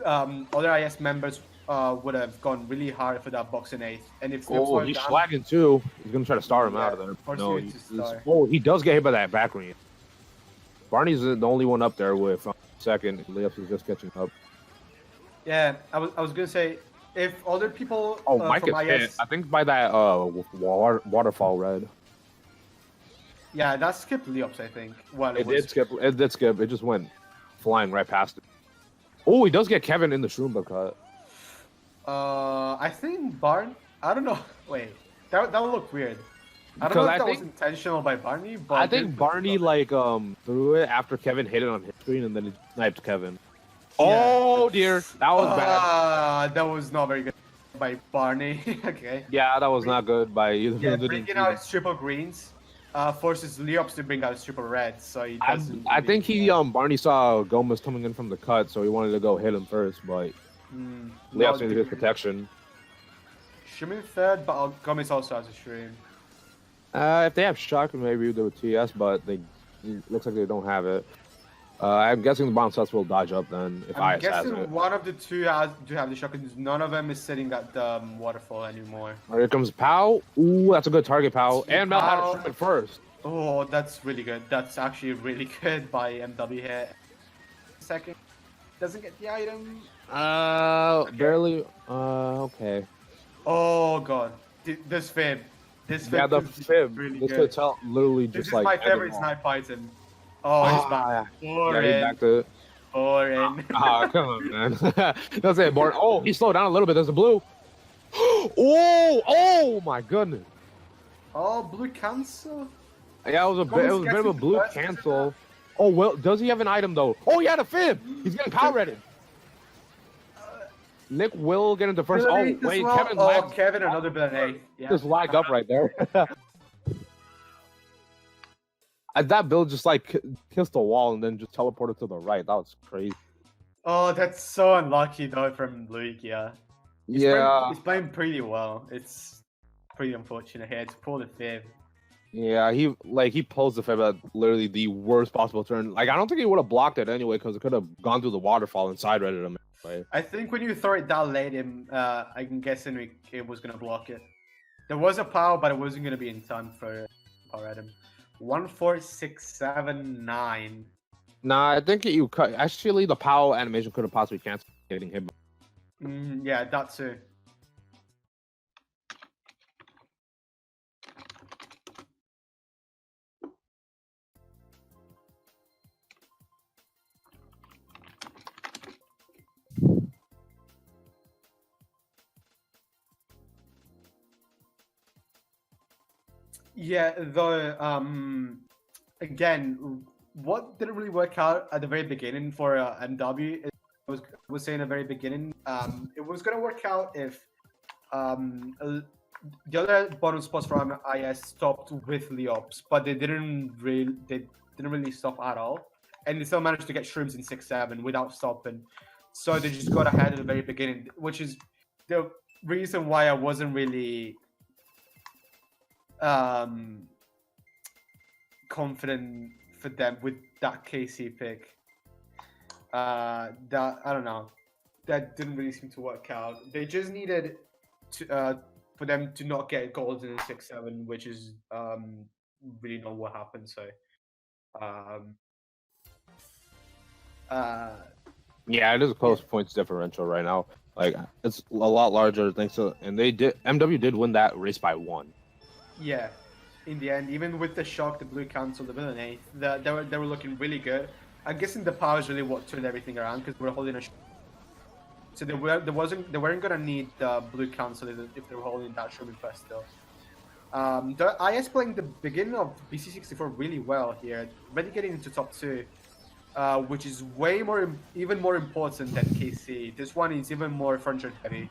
other IS members would have gone really hard for that box in 8th. And if he's flagging too. He's gonna try to star him out of there. No, he does get hit by that back ring. Barney's the only one up there with second. Leops is just catching up. Yeah, I was gonna say if other people. Mike gets hit. I think by that waterfall red. Yeah, that skipped Leops, I think. Well, it did skip. It did skip. It just went flying right past it. Oh, he does get Kevin in the Shroomba cut. I think I don't know. Wait, that would look weird. I don't know if that was intentional by Barney, but I think Barney threw it after Kevin hit it on his screen and then he sniped Kevin. Yeah. Oh dear, that was bad. That was not very good by Barney. Okay. Yeah, that was not good by either. Yeah, bringing out his triple greens. Forces Leops to bring out his triple reds, so he doesn't. I think Barney saw Gomez coming in from the cut, so he wanted to go hit him first, but Leops needed his protection. Shroom in third, but Gomez also has a Shroom. If they have shock, maybe they would TS, but it looks like they don't have it. I'm guessing the bottom sets will dodge up then if I'm IS has guessing it. one of the two has to have the shock, because none of them is sitting at the waterfall anymore. Here comes Pow. Ooh, that's a good target, Pow. And Mel had a Shroom first. Oh, that's really good. That's actually really good by MW here. Second. Doesn't get the item. Barely. Okay. Oh, God. This fib. This fib. Yeah, the fib. Really this good. could literally just this is like. my favorite snipe item. Oh, he's back. Yeah, he's back to it. Boring. Come on, man. That's it, boring. Oh, he slowed down a little bit. There's a blue. Oh my goodness. Oh, blue cancel? Yeah, it was a bit of a blue cancel. Oh, well, does he have an item, though? Oh, he had a fib. He's getting power-redded. Nick will get into first. Oh, wait, Kevin lagged. Kevin, another bit. Yeah. Just lag up right there. That build just kissed the wall and then just teleported to the right. That was crazy. Oh, that's so unlucky though from Luke. Yeah. He's playing pretty well. It's pretty unfortunate here to pull the fib. Yeah, he pulls the fib at literally the worst possible turn. I don't think he would have blocked it anyway because it could have gone through the waterfall and side redded him. Anyway. I think when you throw it that late, I'm guessing it was gonna block it. There was a power, but it wasn't gonna be in time for power at him. 1, 4, 6, 7, 9. Nah, I think you cut. Actually, the power animation could have possibly canceled hitting him. Yeah, that too. Yeah, though, again, what didn't really work out at the very beginning for MW, I was saying at the very beginning, it was going to work out if the other bottom spots from IS stopped with Leops, but they didn't really stop at all, and they still managed to get Shrooms in 6-7 without stopping. So they just got ahead at the very beginning, which is the reason why I wasn't really confident for them with that KC pick. That I don't know. That didn't really seem to work out. They just needed to for them to not get golden in 6-7, which is really not what happened. So yeah, it is a close points differential right now. Like it's a lot larger thanks to, and MW did win that race by 1. Yeah, in the end, even with the shock, the blue cancel, the villain eighth, they were looking really good. I'm guessing the power is really what turned everything around because we're holding a. So they weren't gonna need the blue cancel if they were holding that Sherman first still. The IS playing the beginning of BC64 really well here, already getting into top 2, which is even more important than KC. This one is even more front heavy.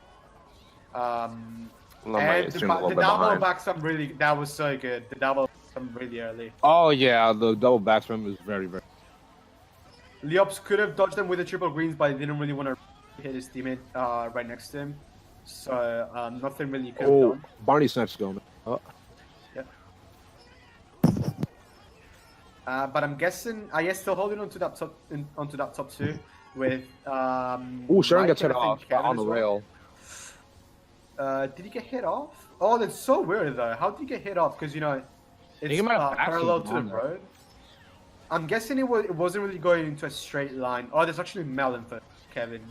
And the double backspam that was so good. The double backspam really early. Oh yeah, the double backspam is very. Leops could have dodged them with the triple greens, but he didn't really want to hit his teammate right next to him. So nothing really could have done. Barney Snipes going. Oh. Yeah. But I'm guessing IS still holding onto that top 2 with. Sharon gets hit off on the rail. Did he get hit off? Oh, that's so weird though. How did he get hit off? Because it's parallel to the road. I'm guessing it wasn't really going into a straight line. Oh, there's actually Melon for Kevin.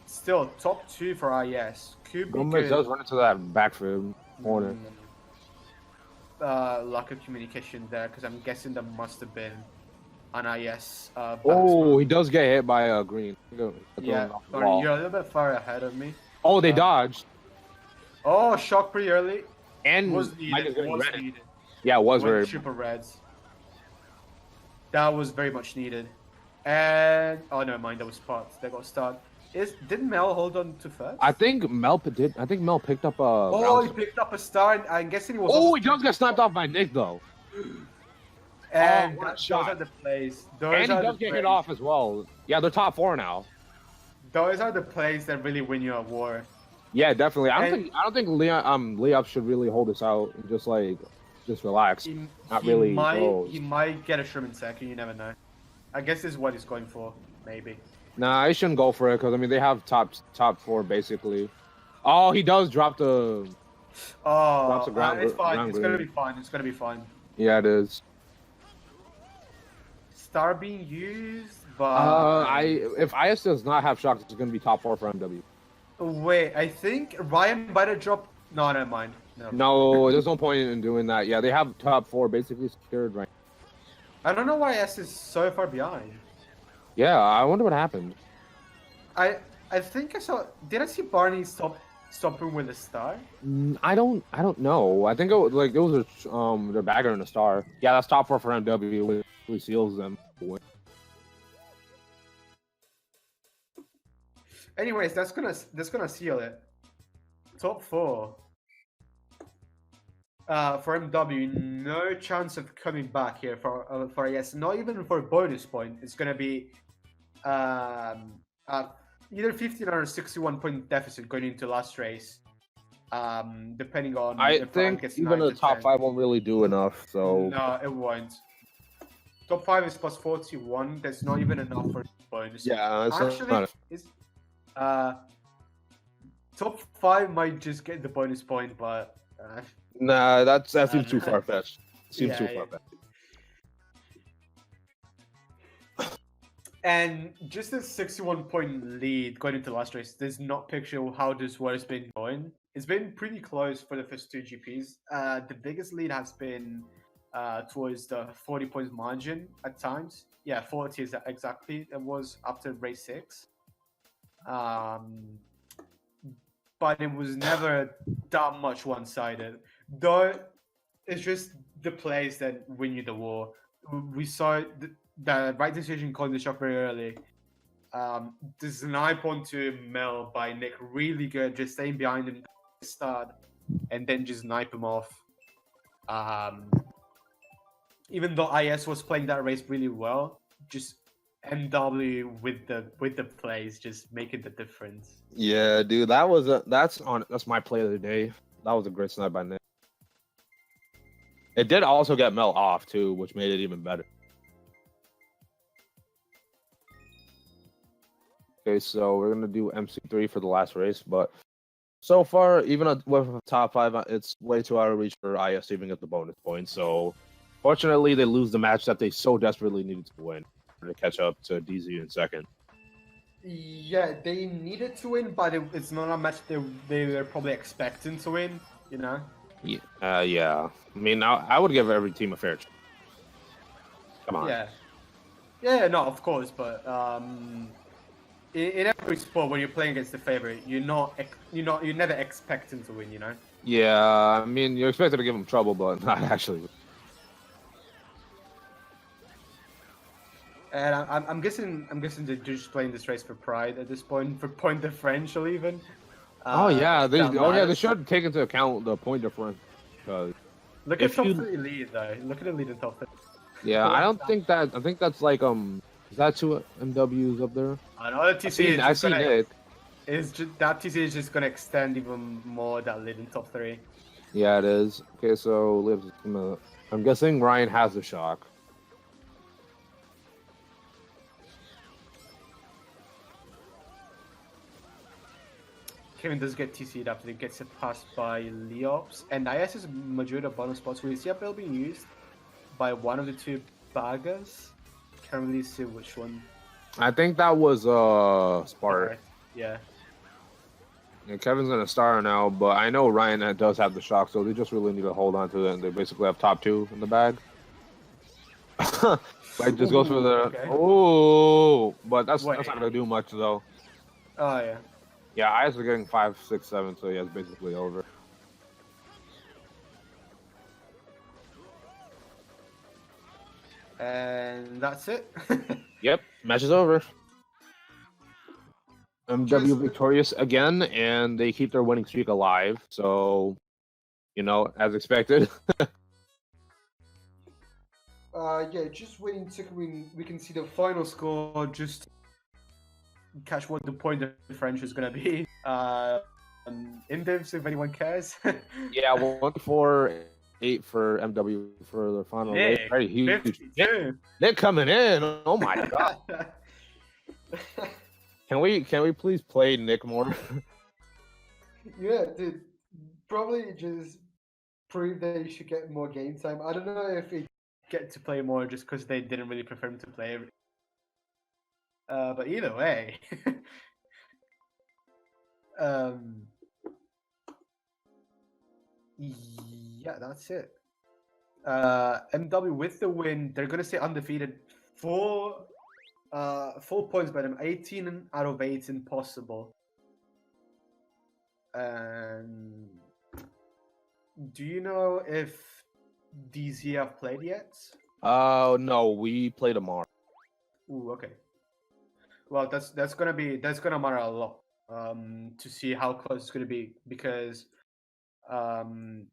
Still top 2 for IS. Gomez does run into that backfield corner. Lack of communication there, because I'm guessing there must have been an IS. He does get hit by a green. Yeah, you're a little bit far ahead of me. Oh, they dodged. Oh, shock pretty early. And was needed. Yeah, it was very. Triple reds. That was very much needed. And oh, never mind. That was spots. They got stunned. Did Mel hold on to first? I think Mel did. I think Mel picked up a. Oh, he picked up a star. And I'm guessing he was. Oh, he does get sniped off by Nick though. And those are the plays. And he does get hit off as well. Yeah, they're top 4 now. Those are the plays that really win you a war. Yeah, definitely. I don't think Leop should really hold this out and just relax. He might get a Sherman second. You never know. I guess this is what he's going for. Maybe. Nah, he shouldn't go for it because they have top 4 basically. Oh, he does drop the. Oh, drops the ground. It's fine. It's gonna be fine. It's gonna be fine. Yeah, it is. Star being used, but if IS does not have shocks, it's gonna be top 4 for MW. Wait, I think Ryan might have dropped. No, never mind. No, there's no point in doing that. Yeah, they have top 4 basically secured right. I don't know why S is so far behind. Yeah, I wonder what happened. I think I saw. Did I see Barney stopping with a star? I don't know. I think it was their bagger and a star. Yeah, that's top 4 for MW. Who seals them. Anyways, that's gonna seal it. Top 4. For MW, no chance of coming back here for IS. Not even for a bonus point. It's gonna be either 15 or 61 point deficit going into last race. Depending on. I think even the top 5 won't really do enough. So no, it won't. Top 5 is plus 41. That's not even enough for bonus. Yeah, top 5 might just get the bonus point, but. Nah, that seems too far fetched. Seems too far fetched. And just a 61 point lead going into last race does not picture how this war has been going. It's been pretty close for the first 2 GPs. The biggest lead has been towards the 40 points margin at times. Yeah, 40 is exactly. It was after race 6. But it was never that much one-sided. Though it's just the plays that win you the war. We saw the right decision calling the shot very early. The snipe onto Mel by Nick, really good, just staying behind him start and then just snipe him off. Even though IS was playing that race really well, just MW with the plays just making the difference. Yeah, dude, that's my play of the day. That was a great snipe by Nick. It did also get Mel off too, which made it even better. Okay, so we're gonna do MC3 for the last race, but so far, even with a top 5, it's way too out of reach for IS to even get the bonus points. So, fortunately, they lose the match that they so desperately needed to win to catch up to DZ in second. Yeah, they needed to win, but it's not a match they were probably expecting to win. You know. Yeah. I mean, I would give every team a fair chance. Come on. Yeah, no, of course, but in every sport when you're playing against the favorite, you're never expecting to win, you know. Yeah, I mean, you're expected to give them trouble, but not actually. And I'm guessing they're just playing this race for pride at this point, for point differential even. They should take into account the point difference. Look at top 3 lead though. Look at the lead in top 3. Yeah, I don't think that. I think that's like Is that 2 MWs up there? I know the TC I've seen it. That TC is just gonna extend even more that lead in top 3. Yeah, it is. Okay, so I'm guessing Ryan has the shock. Kevin does get TC'd after he gets passed by Leops, and IS's majority of bonus spots will see a bill being used by one of the 2 baggers. Can't really see which one. I think that was Spark. Okay. Yeah. And Kevin's gonna star now, but I know Ryan does have the shock, so they just really need to hold on to it. And they basically have top 2 in the bag. Like just goes for the but that's not gonna do much though. Oh yeah. Yeah, IS are getting 5, 6, 7, so yeah, it's basically over. And that's it. Yep, match is over. MW victorious again, and they keep their winning streak alive. So, as expected. Yeah, just waiting to we can see the final score. Just catch what the point differential is gonna be. In divs, if anyone cares. Yeah, 1-4-8 for MW for the final race. Very huge. They're coming in. Oh my god. Can we please play Nick more? Yeah, dude. Probably just prove they should get more game time. I don't know if they get to play more just because they didn't really prefer him to play. But either way. Yeah, that's it. MW with the win, they're gonna stay undefeated. 4 points by them, 18 out of 18 possible. And do you know if DZ have played yet? No, we play tomorrow. Ooh, okay. Well, that's gonna matter a lot. To see how close it's gonna be, because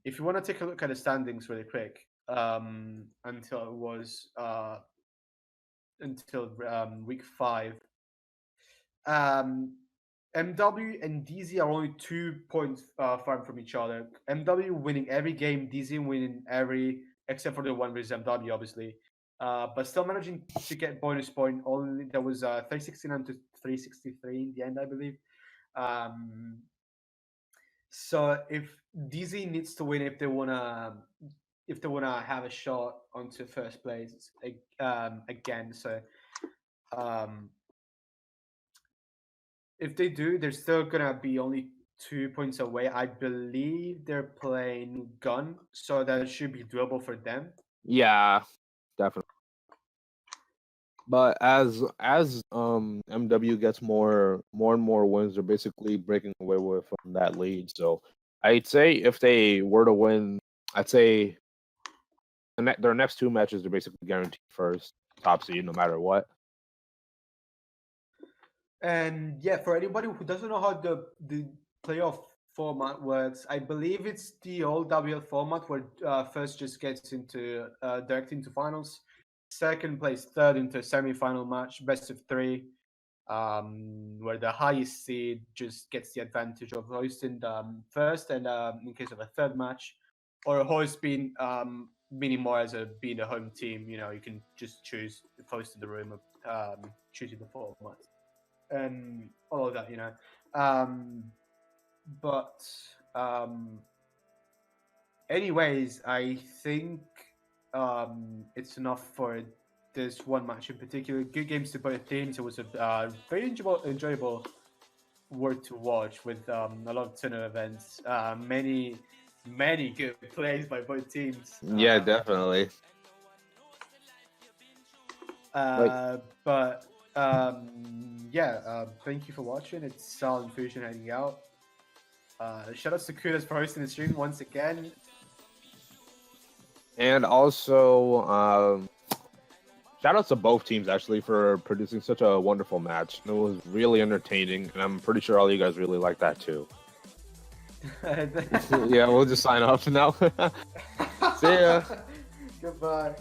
if you want to take a look at the standings really quick, until it was until week 5, MW and DZ are only 2 points far from each other. MW winning every game, DZ winning every, except for the one versus MW, obviously. But still managing to get bonus point. Only there was 369 to 363 in the end, I believe. So if DZ needs to win, if they wanna have a shot onto first place again, so if they do, they're still gonna be only 2 points away. I believe they're playing Gun, so that should be doable for them. Yeah, definitely. But as MW gets more and more wins, they're basically breaking away from that lead. So I'd say if they were to win, I'd say their next 2 matches they're basically guaranteed first top seed no matter what. And yeah, for anybody who doesn't know how the playoff format works, I believe it's the old WL format where first just gets into direct into finals, second place third into semi-final match, best of 3, where the highest seed just gets the advantage of hosting first, and in case of a third match, or host being meaning more as being a home team. You know, you can just choose close to the room of choosing the formats and all of that. You know, but anyways, I think it's enough for this one match in particular. Good games to both teams. It was a very enjoyable worth to watch with a lot of tournament events. Many good plays by both teams. Yeah, definitely. But thank you for watching. It's Sal and Fusion heading out. Shout out to Kudos for hosting the stream once again. And also, shout out to both teams actually for producing such a wonderful match. It was really entertaining, and I'm pretty sure all you guys really like that too. Yeah, we'll just sign off now. See ya. Goodbye.